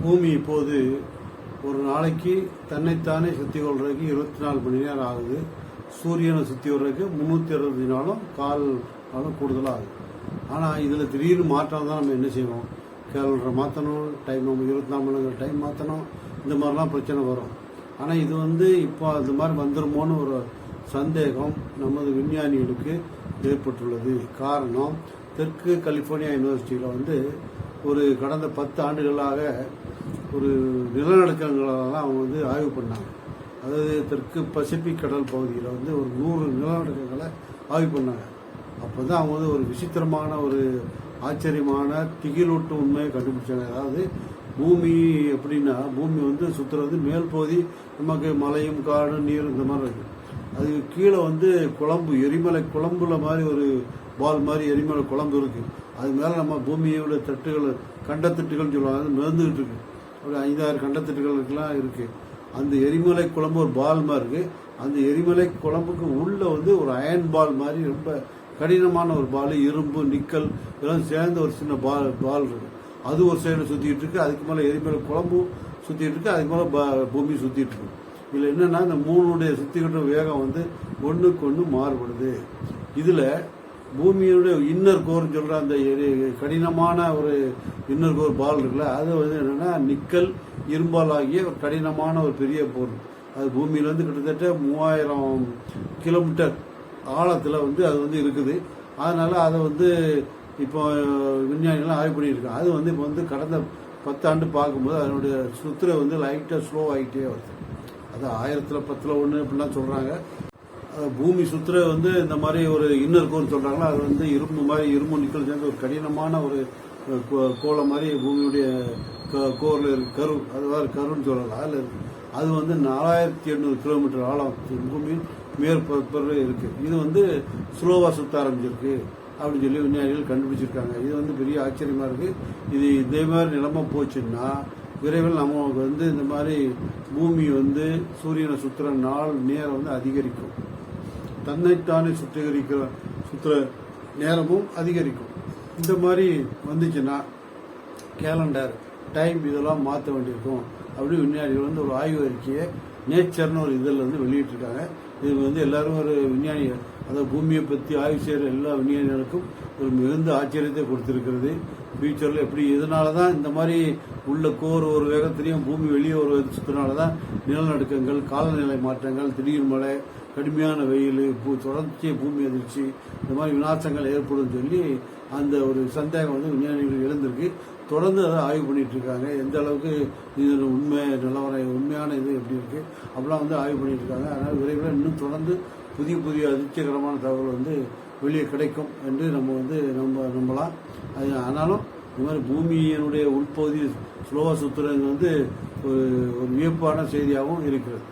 பூமி இப்போது ஒரு நாளைக்கு தன்னைத்தானே சுற்றி கொள்றதுக்கு 24 மணி நேரம் ஆகுது. சூரியனை சுற்றி வர்றதுக்கு 360 நாளும் கால் நாளும் கூடுதலாக ஆகுது. ஆனால் இதில் திடீர்னு மாற்றம் தான் நம்ம என்ன செய்வோம், கேலண்டரை மாற்றணும், டைம் நம்ம 24 மணி நேரம் டைம் மாற்றணும், இந்த மாதிரிலாம் பிரச்சனை வரும். ஆனால் இது இப்போ அது மாதிரி வந்துருமோன்னு ஒரு சந்தேகம் நமது விஞ்ஞானிகளுக்கு ஏற்பட்டுள்ளது. காரணம், தெற்கு கலிபோர்னியா யூனிவர்சிட்டியில் ஒரு கடந்த 10 ஆண்டுகளாக ஒரு நிலநடுக்கங்களெல்லாம் அவங்க ஆய்வு பண்ணாங்க. அதாவது தெற்கு பசிபிக் கடல் பகுதியில் ஒரு 100 நிலநடுக்கங்களை ஆய்வு பண்ணாங்க. அப்போ தான் அவங்க ஒரு விசித்திரமான ஒரு ஆச்சரியமான திகிலூட்டும் உண்மையை கண்டுபிடிச்சாங்க. அதாவது பூமி எப்படின்னா, பூமி சுற்றுறது மேல் பகுதி நமக்கு மலையும் காடு நீர் இந்த மாதிரி இருக்கு. அது கீழே குழம்பு, எரிமலை குழம்புல மாதிரி ஒரு பால் மாதிரி எரிமலை குழம்பு இருக்கு. அது மேலே நம்ம பூமியோட தட்டுகள், கண்டத்திட்டுகள்னு சொல்லுவாங்க, அது மிதந்துகிட்டு இருக்கு. ஒரு 5-6 கண்டத்திட்டுகளுக்கெல்லாம் இருக்கு. அந்த எரிமலை குழம்பு ஒரு பால் மாதிரி இருக்கு. அந்த எரிமலை குழம்புக்கு உள்ள ஒரு அயன் பால் மாதிரி ரொம்ப கடினமான ஒரு பால், இரும்பு நிக்கல் இதெல்லாம் சேர்ந்த ஒரு சின்ன பால் இருக்கு. அது ஒரு சைடு சுத்திட்டு இருக்கு. அதுக்கு மேலே எரிமலை குழம்பு சுத்திட்டு இருக்கு. அதுக்கு மேலே பூமி சுத்திட்டு இருக்கு. இதுல என்னன்னா, இந்த மூணுடைய சுத்திக்கிட்ட வேகம் ஒண்ணுக்கு ஒன்று மாறுபடுது. இதுல பூமியோட இன்னர் கோர்னு சொல்ற அந்த கடினமான ஒரு இன்னர் கோர் பால் இருக்குல்ல, அது என்னன்னா நிக்கல் இரும்பால் ஆகிய ஒரு கடினமான ஒரு பெரிய பொருள். அது பூமியிலேருந்து கிட்டத்தட்ட 3000 கிலோமீட்டர் ஆழத்தில் அது இருக்குது. அதனால அதை இப்போ விஞ்ஞானிகள்லாம் ஆய்வு பண்ணியிருக்காங்க. அது இப்போ கடந்த 10 ஆண்டு பார்க்கும்போது அதனுடைய சுத்திரை லைட்டாக ஸ்லோ ஆகிட்டே வருது. அது 1000ல் 10ல் 1 இப்படிலாம் சொல்கிறாங்க. பூமி சுத்திர இந்த மாதிரி ஒரு இன்னர் கோர் சொல்றாங்களா, அது இரும்பு மாதிரி, இரும்பு நிக்கல் சேர்ந்து ஒரு கடினமான ஒரு கோளை மாதிரி பூமியுடைய கோர்ல இருக்கு. கரு, அது கருன்னு சொல்லலாம். அதில் இருக்கு. அது 4800 கிலோமீட்டர் ஆழம் பூமியின் மேற்பரப்பில் இருக்கு. இது ஸ்லோவா சுத்த ஆரம்பிச்சிருக்கு அப்படின்னு சொல்லி விஞ்ஞானிகள் கண்டுபிடிச்சிருக்காங்க. இது பெரிய ஆச்சரியமா இருக்கு. இது இதே மாதிரி நிலைமை போச்சுன்னா விரைவில் நம்ம இந்த மாதிரி பூமி சூரியனை சுற்றுற நாள் நேரம் அதிகரிக்கும். தன்னைத்தானே சுற்றுற நேரமும் அதிகரிக்கும். இந்த மாதிரி வந்துச்சுன்னா கேலண்டர் டைம் இதெல்லாம் மாற்ற வேண்டியிருக்கும் அப்படின்னு விஞ்ஞானிகள் ஒரு ஆய்வு அறிக்கையை நேச்சர்னு ஒரு இதில் வெளியிட்டிருக்காங்க. இது எல்லாரும் ஒரு விஞ்ஞானி, அதாவது பூமியை பற்றி ஆய்வு செய்கிற எல்லா விஞ்ஞானிகளுக்கும் ஒரு மிகுந்த ஆச்சரியத்தை கொடுத்திருக்கிறது. ஃபியூச்சரில் எப்படி, இதனால தான் இந்த மாதிரி உள்ள கோர் ஒரு வேகத்திலையும் பூமி வெளியே ஒரு சுத்தினால தான் நிலநடுக்கங்கள், காலநிலை மாற்றங்கள், திடீர் மழை, கடுமையான வெயில், தொடர்ச்சிய பூமி அதிர்ச்சி, இந்த மாதிரி விநாசங்கள் ஏற்படும் சொல்லி அந்த ஒரு சந்தேகம் விஞ்ஞானிகள் எழுந்திருக்கு. தொடர்ந்து அதை ஆய்வு பண்ணிட்டு இருக்காங்க. எந்த அளவுக்கு இது உண்மை நிலவரம், உண்மையான இது எப்படி இருக்கு அப்படிலாம் ஆய்வு பண்ணிட்டு இருக்காங்க. அதனால் விரைவில் இன்னும் தொடர்ந்து புதிய புதிய அதிர்ச்சிகரமான தகவல் வெளியே கிடைக்கும் என்று நம்ம நம்பலாம். ஆனாலும் இந்த மாதிரி பூமியினுடைய உள்பகுதி ஸ்லோவா சுத்துறது ஒரு வியப்பான செய்தியாகவும் இருக்கிறது.